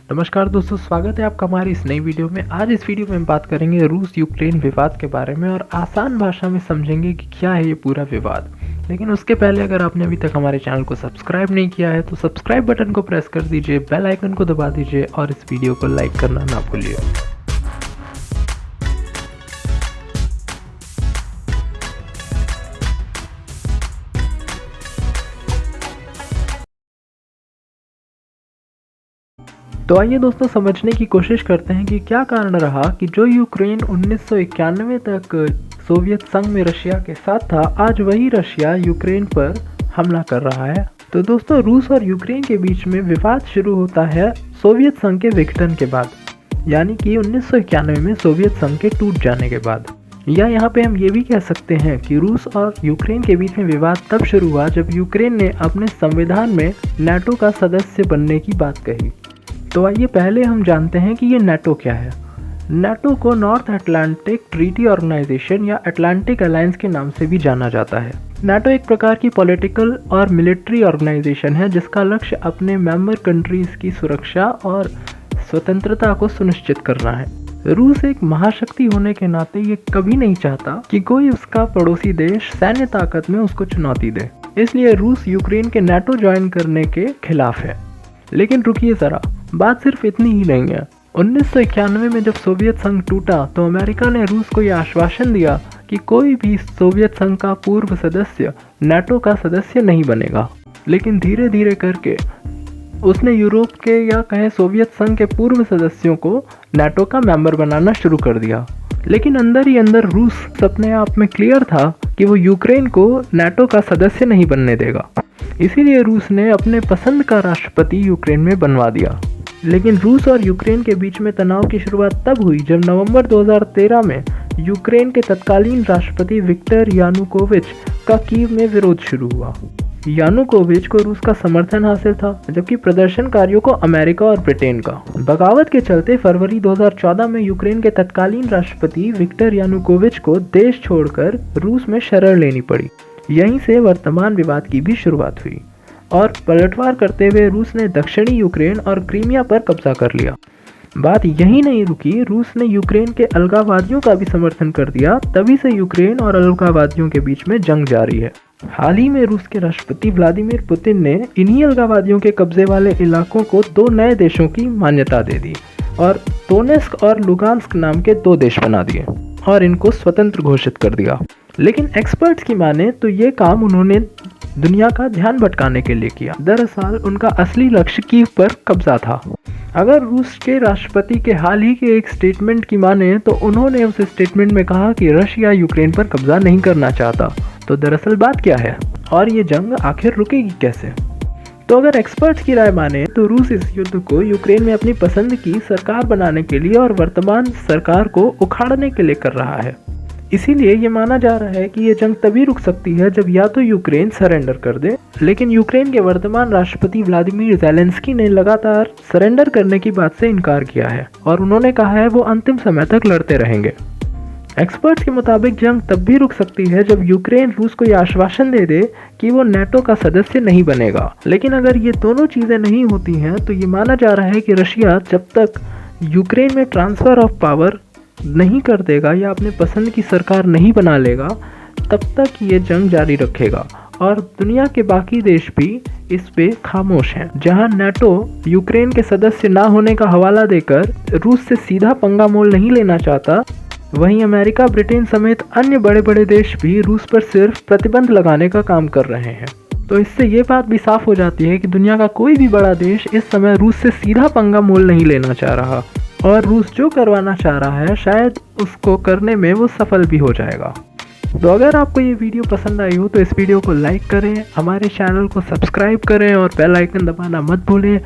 नमस्कार दोस्तों, स्वागत है आपका हमारी इस नई वीडियो में। आज इस वीडियो में हम बात करेंगे रूस यूक्रेन विवाद के बारे में और आसान भाषा में समझेंगे कि क्या है ये पूरा विवाद। लेकिन उसके पहले अगर आपने अभी तक हमारे चैनल को सब्सक्राइब नहीं किया है तो सब्सक्राइब बटन को प्रेस कर दीजिए, बेल आइकन को दबा दीजिए और इस वीडियो को लाइक करना ना भूलिए। तो आइए दोस्तों समझने की कोशिश करते हैं कि क्या कारण रहा कि जो यूक्रेन 1991 तक सोवियत संघ में रशिया के साथ था, आज वही रशिया यूक्रेन पर हमला कर रहा है। तो दोस्तों रूस और यूक्रेन के बीच में विवाद शुरू होता है सोवियत संघ के विघटन के बाद, यानी कि 1991 में सोवियत संघ के टूट जाने के बाद। या यहाँ पे हम ये भी कह सकते हैं कि रूस और यूक्रेन के बीच में विवाद तब शुरू हुआ जब यूक्रेन ने अपने संविधान में नाटो का सदस्य बनने की बात कही। तो आइए पहले हम जानते हैं कि ये नाटो क्या है। नाटो को नॉर्थ अटलांटिक ट्रीटी ऑर्गेनाइजेशन या अटलांटिक अलायंस के नाम से भी जाना जाता है। नाटो एक प्रकार की पॉलिटिकल और मिलिट्री ऑर्गेनाइजेशन है जिसका लक्ष्य अपने मेंबर कंट्रीज की सुरक्षा और स्वतंत्रता को सुनिश्चित करना है। रूस एक महाशक्ति होने के नाते ये कभी नहीं चाहता कि कोई उसका पड़ोसी देश सैन्य ताकत में उसको चुनौती दे, इसलिए रूस यूक्रेन के नाटो ज्वाइन करने के खिलाफ है। लेकिन रुकिए जरा, बात सिर्फ इतनी ही नहीं है। 1991 में जब सोवियत संघ टूटा तो अमेरिका ने रूस को यह आश्वासन दिया कि कोई भी सोवियत संघ का पूर्व सदस्य नाटो का सदस्य नहीं बनेगा। लेकिन धीरे धीरे करके उसने यूरोप के या कहें सोवियत संघ के पूर्व सदस्यों को नाटो का मेंबर बनाना शुरू कर दिया। लेकिन अंदर ही अंदर रूस अपने आप में क्लियर था कि वो यूक्रेन को नाटो का सदस्य नहीं बनने देगा। इसीलिए रूस ने अपने पसंद का राष्ट्रपति यूक्रेन में बनवा दिया। लेकिन रूस और यूक्रेन के बीच में तनाव की शुरुआत तब हुई जब नवंबर 2013 में यूक्रेन के तत्कालीन राष्ट्रपति विक्टर यानुकोविच का कीव में विरोध शुरू हुआ। यानुकोविच को रूस का समर्थन हासिल था, जबकि प्रदर्शनकारियों को अमेरिका और ब्रिटेन का। बगावत के चलते फरवरी 2014 में यूक्रेन के तत्कालीन राष्ट्रपति विक्टर यानुकोविच को देश छोड़कर रूस में शरण लेनी पड़ी। यहीं से वर्तमान विवाद की भी शुरुआत हुई और पलटवार करते हुए रूस ने दक्षिणी यूक्रेन और क्रीमिया पर कब्जा कर लिया। बात यहीं नहीं रुकी, रूस ने यूक्रेन के अलगाववादियों का भी समर्थन कर दिया। तभी से यूक्रेन और अलगाववादियों के बीच में जंग जारी है। हाल ही में रूस के राष्ट्रपति व्लादिमीर पुतिन ने इन्हीं अलगाववादियों के कब्जे वाले इलाकों को 2 नए देशों की मान्यता दे दी और दोनेस्क और लुगांस्क नाम के 2 देश बना दिए और इनको स्वतंत्र घोषित कर दिया। लेकिन एक्सपर्ट्स की माने तो ये काम उन्होंने दुनिया का ध्यान भटकाने के लिए किया। दरअसल उनका असली लक्ष्य कीव पर कब्जा था। अगर रूस के राष्ट्रपति के हाल ही के एक स्टेटमेंट की माने तो उन्होंने उस स्टेटमेंट में कहा कि रशिया यूक्रेन पर कब्जा नहीं करना चाहता। तो दरअसल बात क्या है और ये जंग आखिर रुकेगी कैसे? तो अगर एक्सपर्ट्स की राय माने तो रूस इस युद्ध को यूक्रेन में अपनी पसंद की सरकार बनाने के लिए और वर्तमान सरकार को उखाड़ने के लिए कर रहा है। इसीलिए ये माना जा रहा है कि ये जंग तभी रुक सकती है जब या तो यूक्रेन सरेंडर कर दे। लेकिन यूक्रेन के वर्तमान राष्ट्रपति व्लादिमीर ज़ेलेंस्की ने लगातार सरेंडर करने की बात से इनकार किया है और उन्होंने कहा है वो अंतिम समय तक लड़ते रहेंगे। एक्सपर्ट्स के मुताबिक जंग तब भी रुक सकती है जब यूक्रेन रूस को यह आश्वासन दे दे कि वो नाटो का सदस्य नहीं बनेगा। लेकिन अगर ये दोनों चीज़ें नहीं होती हैं तो ये माना जा रहा है कि रशिया जब तक यूक्रेन में ट्रांसफ़र ऑफ पावर नहीं कर देगा या अपने पसंद की सरकार नहीं बना लेगा, तब तक ये जंग जारी रखेगा और दुनिया के बाकी देश भी इस पे खामोश हैं। जहां नाटो यूक्रेन के सदस्य ना होने का हवाला देकर रूस से सीधा पंगा मोल नहीं लेना चाहता, वहीं अमेरिका, ब्रिटेन समेत अन्य बड़े बड़े देश भी रूस पर सिर्फ प्रतिबंध लगाने का काम कर रहे हैं। तो इससे ये बात भी साफ हो जाती है कि दुनिया का कोई भी बड़ा देश इस समय रूस से सीधा पंगा मोल नहीं लेना चाह रहा और रूस जो करवाना चाह रहा है शायद उसको करने में वो सफल भी हो जाएगा। तो अगर आपको ये वीडियो पसंद आई हो तो इस वीडियो को लाइक करें, हमारे चैनल को सब्सक्राइब करें और बेल आइकन दबाना मत भूलें